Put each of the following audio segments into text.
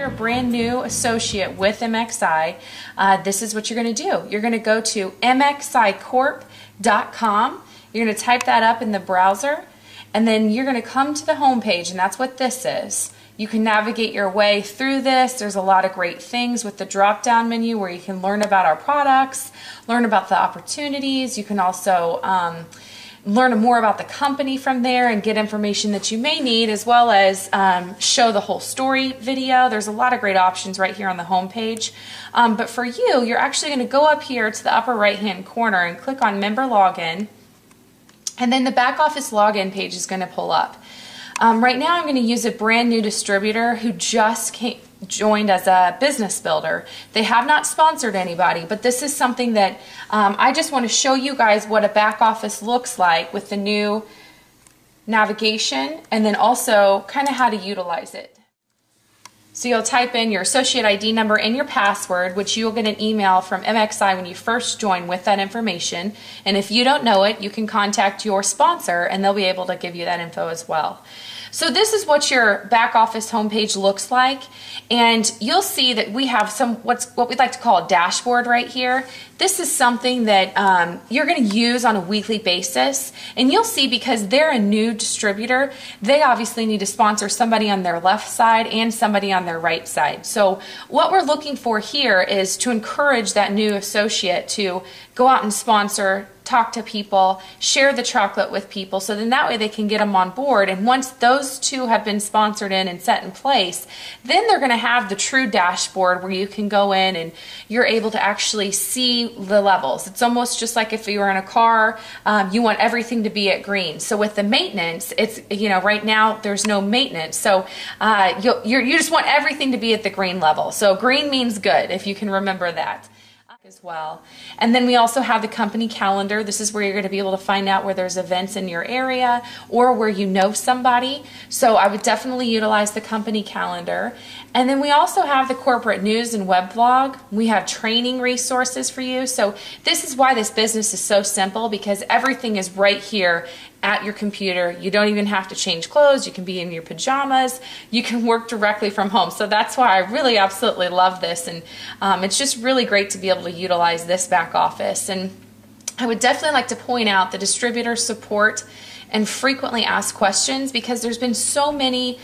you're a brand new associate with MXI, this is what you're going to do. You're going to go to mxicorp.com. You're going to type that up in the browser, and then you're going to come to the home page, and that's what this is. You can navigate your way through this. There's a lot of great things with the drop-down menu where you can learn about our products, learn about the opportunities. You can also learn more about the company from there and get information that you may need, as well as show the whole story video. There's a lot of great options right here on the home page. But for you, you're actually going to go up here to the upper right-hand corner and click on Member Login, and then the back office login page is going to pull up. Right now I'm going to use a brand new distributor who just joined as a business builder. They have not sponsored anybody, but this is something that I just want to show you guys what a back office looks like with the new navigation, and then also kind of how to utilize it. So you'll type in your associate ID number and your password, which you'll get an email from MXI when you first join with that information. And if you don't know it, you can contact your sponsor and they'll be able to give you that info as well. So this is what your back office homepage looks like, and you'll see that we have what we'd like to call a dashboard right here. This is something that you're going to use on a weekly basis, and you'll see because they're a new distributor, they obviously need to sponsor somebody on their left side and somebody on their right side. So what we're looking for here is to encourage that new associate to go out and sponsor, talk to people, share the chocolate with people, so then that way they can get them on board. And once those two have been sponsored in and set in place, then they're going to have the true dashboard where you can go in and you're able to actually see the levels. It's almost just like if you were in a car, you want everything to be at green. So with the maintenance, it's, you know, right now there's no maintenance. So you just want everything to be at the green level. So green means good, if you can remember that as well. And then we also have the company calendar. This is where you're going to be able to find out where there's events in your area or where you know somebody. So I would definitely utilize the company calendar. And then we also have the corporate news and web blog. We have training resources for you. So this is why this business is so simple, because everything is right here at your computer. You don't even have to change clothes. You can be in your pajamas. You can work directly from home. So that's why I really absolutely love this. And it's just really great to be able to utilize this back office. And I would definitely like to point out the distributor support and frequently asked questions, because there's been so many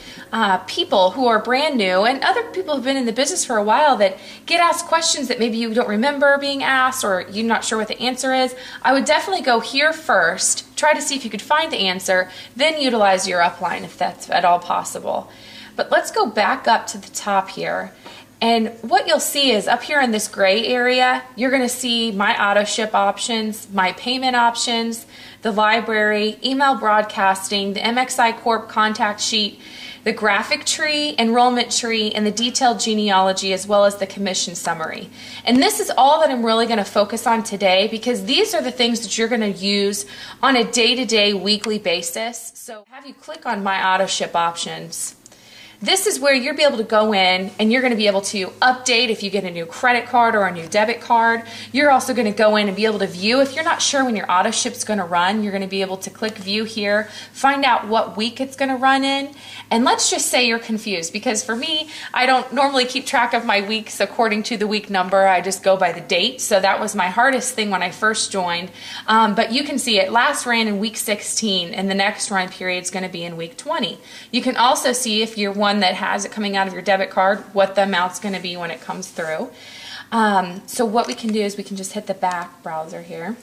people who are brand new and other people who've been in the business for a while that get asked questions that maybe you don't remember being asked or you're not sure what the answer is. I would definitely go here first, try to see if you could find the answer, then utilize your upline if that's at all possible. But let's go back up to the top here. And what you'll see is up here in this gray area, you're going to see my auto ship options, my payment options, the library, email broadcasting, the MXI Corp contact sheet, the graphic tree, enrollment tree, and the detailed genealogy, as well as the commission summary. And this is all that I'm really going to focus on today, because these are the things that you're going to use on a day-to-day, weekly basis. So have you click on my auto ship options. This is where you'll be able to go in and you're going to be able to update if you get a new credit card or a new debit card. You're also going to go in and be able to view. If you're not sure when your auto ship's going to run, you're going to be able to click view here, find out what week it's going to run in. And let's just say you're confused, because for me, I don't normally keep track of my weeks according to the week number. I just go by the date. So that was my hardest thing when I first joined. But you can see it last ran in week 16 and the next run period is going to be in week 20. You can also see if you're one that has it coming out of your debit card, what the amount's going to be when it comes through. So what we can do is we can just hit the back browser here.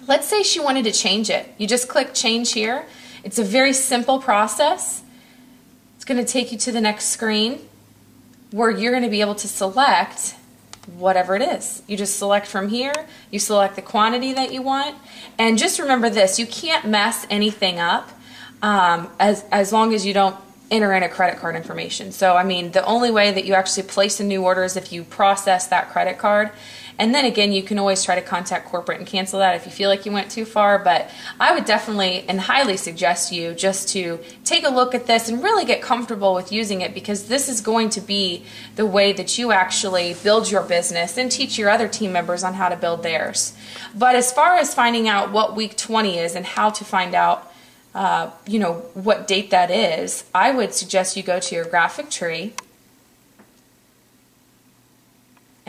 Let's say she wanted to change it. You just click change here. It's a very simple process. It's going to take you to the next screen where you're going to be able to select whatever it is. You just select from here, you select the quantity that you want, and just remember this, you can't mess anything up as long as you don't enter in a credit card information. So I mean, the only way that you actually place a new order is if you process that credit card. And then again, you can always try to contact corporate and cancel that if you feel like you went too far. But I would definitely and highly suggest you just to take a look at this and really get comfortable with using it, because this is going to be the way that you actually build your business and teach your other team members on how to build theirs. But as far as finding out what week 20 is and how to find out you know, what date that is, I would suggest you go to your graphic tree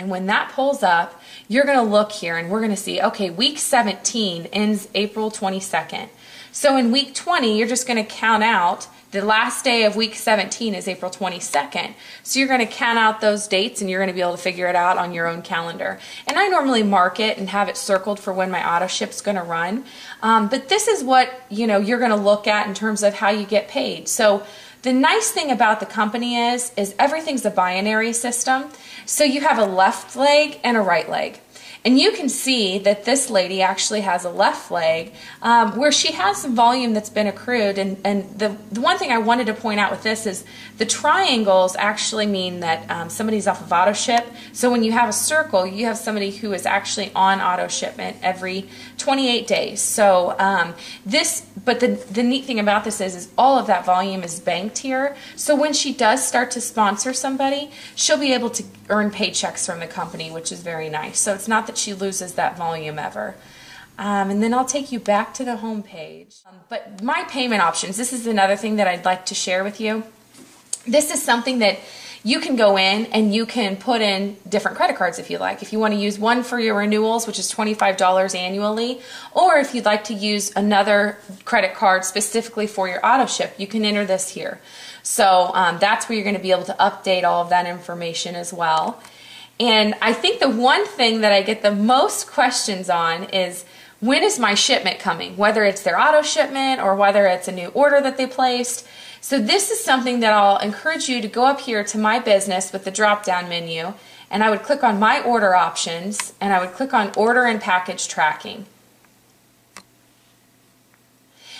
And when that pulls up, you're going to look here and we're going to see, okay, week 17 ends April 22nd. So in week 20, you're just going to count out the last day of week 17 is April 22nd. So you're going to count out those dates and you're going to be able to figure it out on your own calendar. And I normally mark it and have it circled for when my auto ship's going to run. But this is what you're going to look at in terms of how you get paid. So the nice thing about the company is everything's a binary system. So you have a left leg and a right leg. And you can see that this lady actually has a left leg where she has some volume that's been accrued. And the one thing I wanted to point out with this is the triangles actually mean that somebody's off of auto ship. So when you have a circle, you have somebody who is actually on auto shipment every 28 days. So but the neat thing about this is all of that volume is banked here. So when she does start to sponsor somebody, she'll be able to earn paychecks from the company, which is very nice. So it's not that she loses that volume ever. And then I'll take you back to the home page. But my payment options, this is another thing that I'd like to share with you. This is something that you can go in and you can put in different credit cards if you like. If you want to use one for your renewals, which is $25 annually, or if you'd like to use another credit card specifically for your auto ship, you can enter this here. So that's where you're going to be able to update all of that information as well. And I think the one thing that I get the most questions on is, when is my shipment coming? Whether it's their auto shipment or whether it's a new order that they placed. So this is something that I'll encourage you to go up here to My Business with the drop-down menu, and I would click on My Order Options, and I would click on Order and Package Tracking.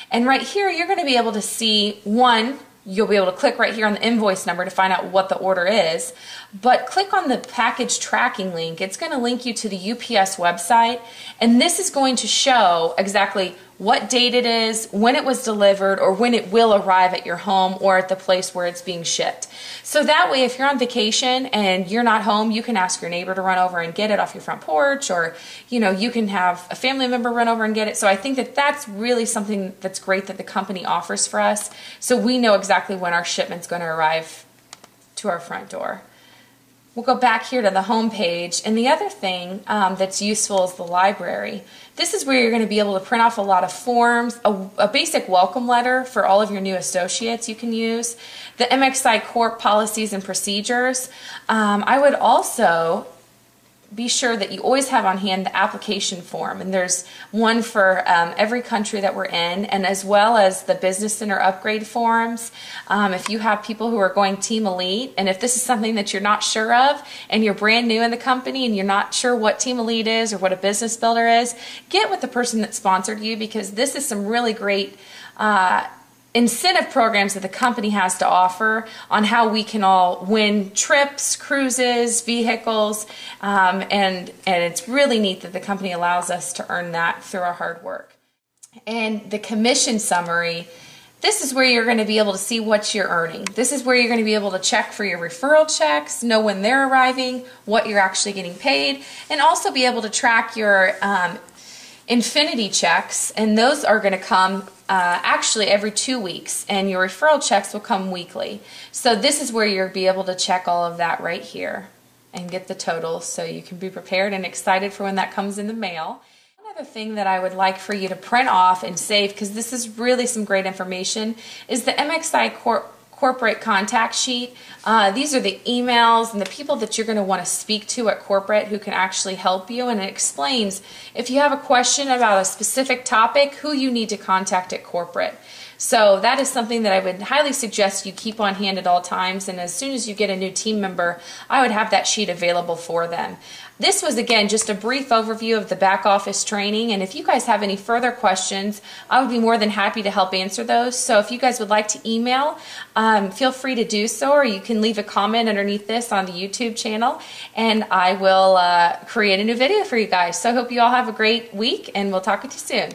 And right here, you're going to be able to see, one, you'll be able to click right here on the invoice number to find out what the order is, but click on the package tracking link. It's going to link you to the UPS website, and this is going to show exactly what date it is, when it was delivered, or when it will arrive at your home or at the place where it's being shipped. So that way, if you're on vacation and you're not home, you can ask your neighbor to run over and get it off your front porch, or you can have a family member run over and get it. So I think that that's really something that's great that the company offers for us, so we know exactly when our shipment's going to arrive to our front door. We'll go back here to the home page, and the other thing that's useful is the library. This is where you're going to be able to print off a lot of forms, a basic welcome letter for all of your new associates you can use, the MXI Corp policies and procedures. I would also be sure that you always have on hand the application form, and there's one for every country that we're in, and as well as the Business Center upgrade forms. If you have people who are going Team Elite, and if this is something that you're not sure of and you're brand new in the company and you're not sure what Team Elite is or what a business builder is, get with the person that sponsored you, because this is some really great incentive programs that the company has to offer on how we can all win trips, cruises, vehicles, and it's really neat that the company allows us to earn that through our hard work. And the commission summary, this is where you're going to be able to see what you're earning. This is where you're going to be able to check for your referral checks, know when they're arriving, what you're actually getting paid, and also be able to track your Infinity checks, and those are going to come actually every 2 weeks, and your referral checks will come weekly. So this is where you'll be able to check all of that right here and get the totals, so you can be prepared and excited for when that comes in the mail. One other thing that I would like for you to print off and save, because this is really some great information, is the MXI corporate contact sheet. These are the emails and the people that you're going to want to speak to at corporate who can actually help you, and it explains if you have a question about a specific topic, who you need to contact at corporate. So that is something that I would highly suggest you keep on hand at all times, and as soon as you get a new team member, I would have that sheet available for them. This was, again, just a brief overview of the back office training, and if you guys have any further questions, I would be more than happy to help answer those. So if you guys would like to email, feel free to do so, or you can leave a comment underneath this on the YouTube channel, and I will create a new video for you guys. So I hope you all have a great week, and we'll talk with you soon.